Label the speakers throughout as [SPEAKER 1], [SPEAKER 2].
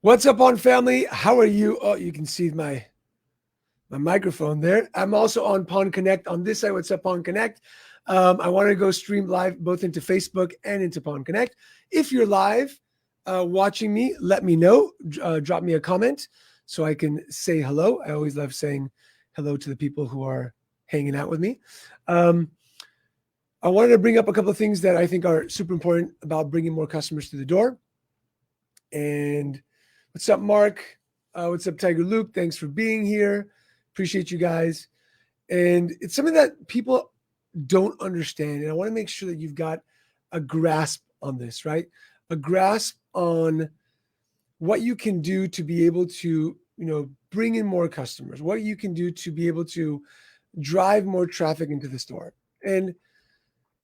[SPEAKER 1] What's up, on family? How are you? Oh, you can see my microphone there. I'm also on Pawn Connect on this side. What's up, Pawn Connect? I want to go stream live both into Facebook and into Pawn Connect. If you're live watching me, let me know. Drop me a comment so I can say hello. I always love saying hello to the people who are hanging out with me. I wanted to bring up a couple of things that I think are super important about bringing more customers through the door. And what's up, Mark? What's up, Tiger Luke? Thanks for being here. Appreciate you guys. And it's something that people don't understand. And I want to make sure that you've got a grasp on this, right? A grasp on what you can do to be able to, bring in more customers, what you can do to be able to drive more traffic into the store. And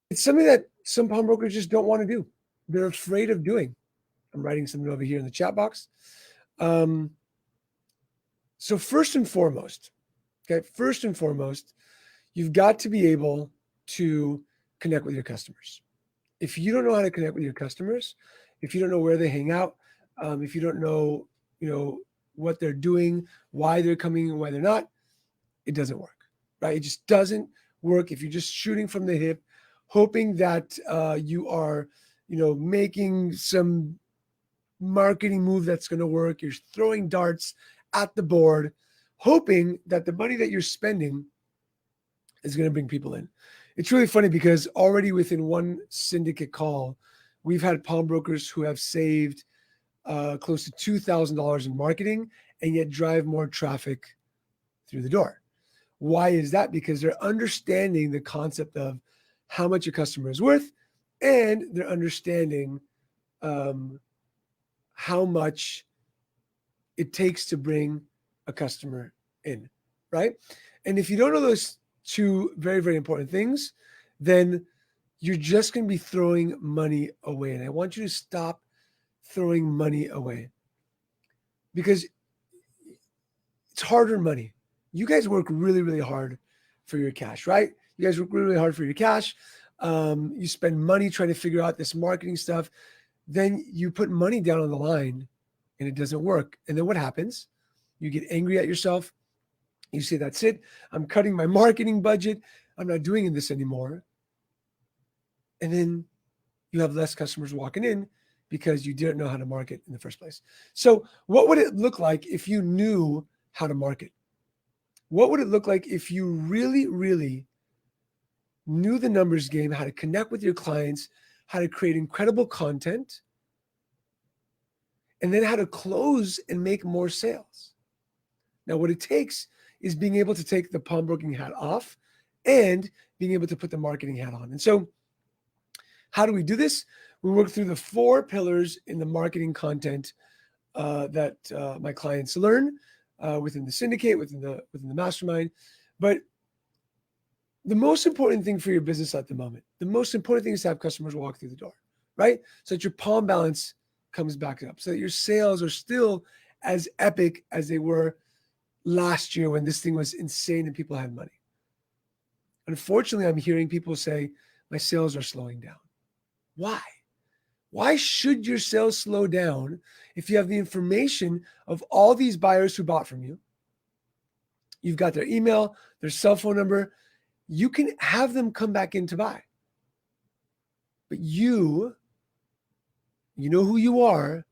[SPEAKER 1] it's something that some pawnbrokers just don't want to do. They're afraid of doing. I'm writing something over here in the chat box. So first and foremost, you've got to be able to connect with your customers. If you don't know how to connect with your customers, if you don't know where they hang out, if you don't know, what they're doing, why they're coming and why they're not, it doesn't work, right? It just doesn't work if you're just shooting from the hip, hoping that you are, making some marketing move that's going to work. You're throwing darts at the board, hoping that the money that you're spending is going to bring people in. It's really funny because already within one syndicate call, we've had pawnbrokers who have saved close to $2,000 in marketing and yet drive more traffic through the door. Why is that? Because they're understanding the concept of how much a customer is worth, and they're understanding how much it takes to bring a customer in, right? And if you don't know those two very, very important things, then you're just going to be throwing money away. And I want you to stop throwing money away because it's hard-earned money. You guys work really, really hard for your cash, right? You guys work really, really hard for your cash. You spend money trying to figure out this marketing stuff. Then you put money down on the line and it doesn't work. And then what happens? You get angry at yourself. You say, that's it. I'm cutting my marketing budget. I'm not doing this anymore. And then you have less customers walking in because you didn't know how to market in the first place. So what would it look like if you knew how to market? What would it look like if you really, really knew the numbers game, how to connect with your clients, how to create incredible content, and then how to close and make more sales? Now, what it takes is being able to take the pawnbroking hat off and being able to put the marketing hat on. And so how do we do this? We work through the 4 pillars in the marketing content that my clients learn within the syndicate, within the mastermind. But the most important thing for your business at the moment, the most important thing is to have customers walk through the door, right? So that your pawn balance comes back up, so that your sales are still as epic as they were last year when this thing was insane and people had money. Unfortunately, I'm hearing people say, my sales are slowing down. Why? Why should your sales slow down if you have the information of all these buyers who bought from you? You've got their email, their cell phone number. You can have them come back in to buy. But you know who you are.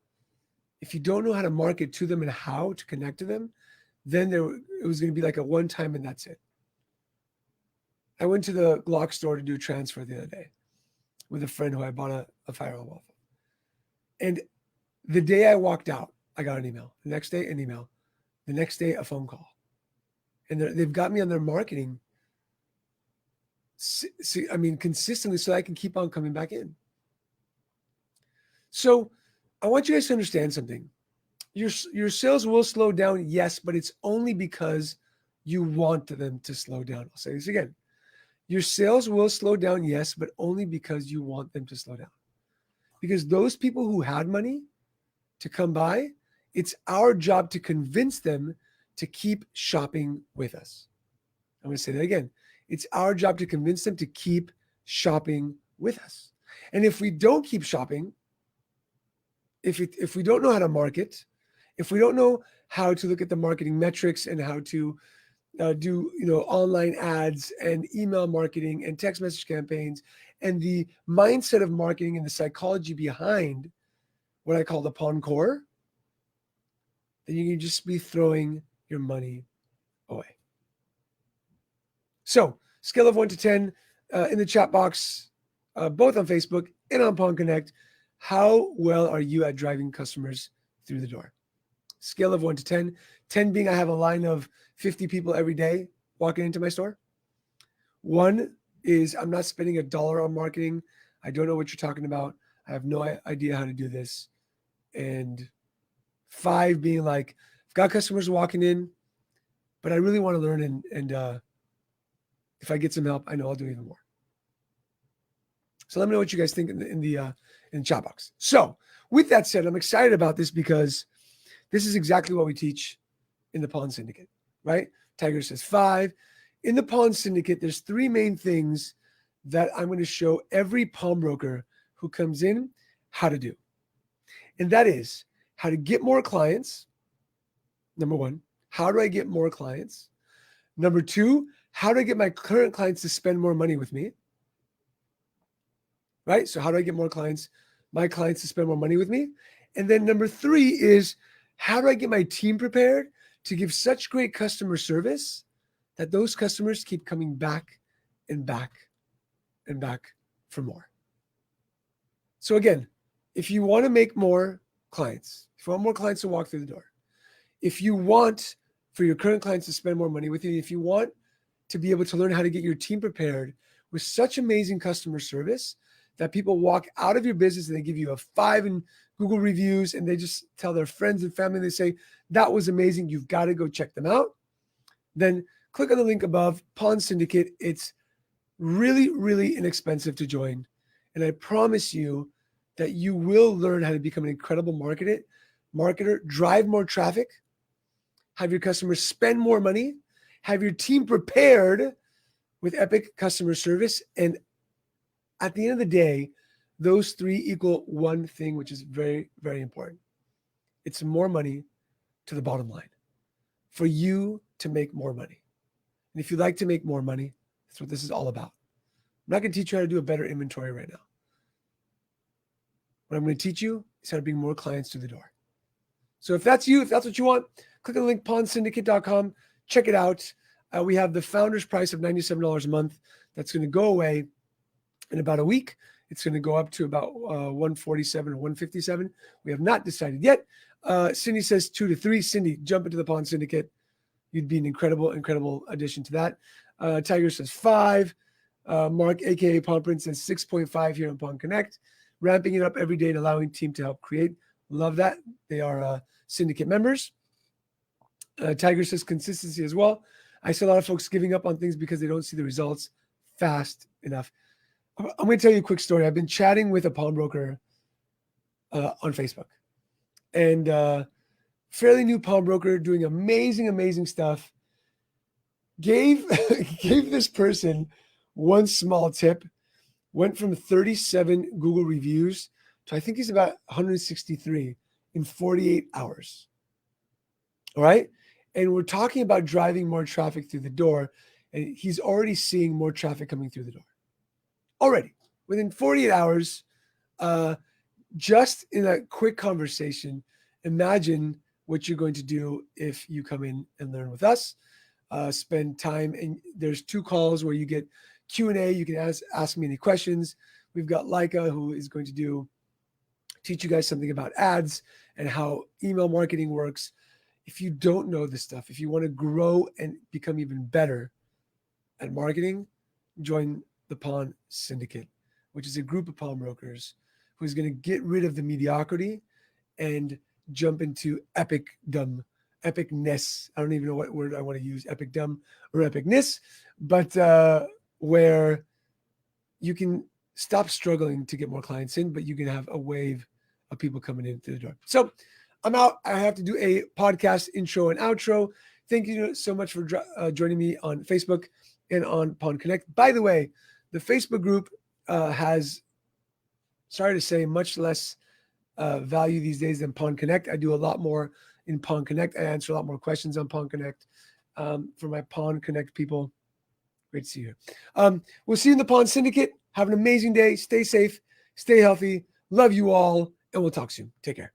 [SPEAKER 1] If you don't know how to market to them and how to connect to them, then it was going to be like a one time and that's it. I went to the Glock store to do a transfer the other day with a friend who I bought a firearm off of. And the day I walked out, I got an email. The next day, an email. The next day, a phone call. And they've got me on their marketing, consistently, so I can keep on coming back in. So I want you guys to understand something. Your sales will slow down, yes, but it's only because you want them to slow down. I'll say this again. Your sales will slow down, yes, but only because you want them to slow down. Because those people who had money to come by, it's our job to convince them to keep shopping with us. I'm going to say that again. It's our job to convince them to keep shopping with us. And if we don't keep shopping, if we don't know how to market, If we don't know how to look at the marketing metrics and how to do online ads and email marketing and text message campaigns and the mindset of marketing and the psychology behind what I call the pawn core, then you can just be throwing your money away. So, scale of 1 to 10 in the chat box, both on Facebook and on Pawn Connect. How well are you at driving customers through the door? Scale of 1 to 10. 10 being I have a line of 50 people every day walking into my store. 1 is I'm not spending $1 on marketing. I don't know what you're talking about. I have no idea how to do this. And 5 being like, I've got customers walking in, but I really want to learn and if I get some help, I know I'll do even more. So let me know what you guys think in the chat box. So with that said, I'm excited about this because this is exactly what we teach in the Pawn Syndicate, right? Tiger says 5. In the Pawn Syndicate, there's 3 main things that I'm going to show every pawnbroker who comes in how to do. And that is how to get more clients. Number 1, how do I get more clients? Number 2, how do I get my current clients to spend more money with me? Right? So how do I get more clients, my clients to spend more money with me? And then number 3 is how do I get my team prepared to give such great customer service that those customers keep coming back and back and back for more? So again, if you want to make more clients, if you want more clients to walk through the door, if you want for your current clients to spend more money with you, if you want to be able to learn how to get your team prepared with such amazing customer service that people walk out of your business and they give you a 5 in Google reviews and they just tell their friends and family, they say, that was amazing. You've got to go check them out. Then click on the link above, Pawn Syndicate. It's really, really inexpensive to join. And I promise you that you will learn how to become an incredible marketer, drive more traffic, have your customers spend more money, have your team prepared with epic customer service. And at the end of the day, those 3 equal one thing, which is very, very important. It's more money to the bottom line for you to make more money. And if you'd like to make more money, that's what this is all about. I'm not going to teach you how to do a better inventory right now. What I'm going to teach you is how to bring more clients through the door. So if that's you, if that's what you want, click on the link, pawnsyndicate.com. Check it out. We have the founder's price of $97 a month. That's going to go away in about a week. It's going to go up to about 147 or 157. We have not decided yet. Cindy says 2 to 3. Cindy, jump into the Pawn Syndicate. You'd be an incredible, incredible addition to that. Tiger says 5. Mark, aka Pawn Prince, says 6.5 here on Pawn Connect. Ramping it up every day and allowing team to help create. Love that. They are syndicate members. Tiger says consistency as well. I see a lot of folks giving up on things because they don't see the results fast enough. I'm going to tell you a quick story. I've been chatting with a pawnbroker on Facebook, and fairly new pawnbroker doing amazing, amazing stuff. Gave this person one small tip. Went from 37 Google reviews to I think he's about 163 in 48 hours. All right. And we're talking about driving more traffic through the door. And he's already seeing more traffic coming through the door. Already. Within 48 hours, just in a quick conversation, imagine what you're going to do if you come in and learn with us. Spend time. And there's 2 calls where you get Q&A. You can ask me any questions. We've got Leica, who is going to teach you guys something about ads and how email marketing works. If you don't know this stuff, if you want to grow and become even better at marketing, join the Pawn Syndicate, which is a group of pawnbrokers who's going to get rid of the mediocrity and jump into epicness. I don't even know what word I want to use, epicdom or epicness, but where you can stop struggling to get more clients in, but you can have a wave of people coming in through the door. So I'm out. I have to do a podcast intro and outro. Thank you so much for joining me on Facebook and on Pawn Connect. By the way, the Facebook group has, sorry to say, much less value these days than Pawn Connect. I do a lot more in Pawn Connect. I answer a lot more questions on Pawn Connect for my Pawn Connect people. Great to see you here. We'll see you in the Pawn Syndicate. Have an amazing day. Stay safe. Stay healthy. Love you all. And we'll talk soon. Take care.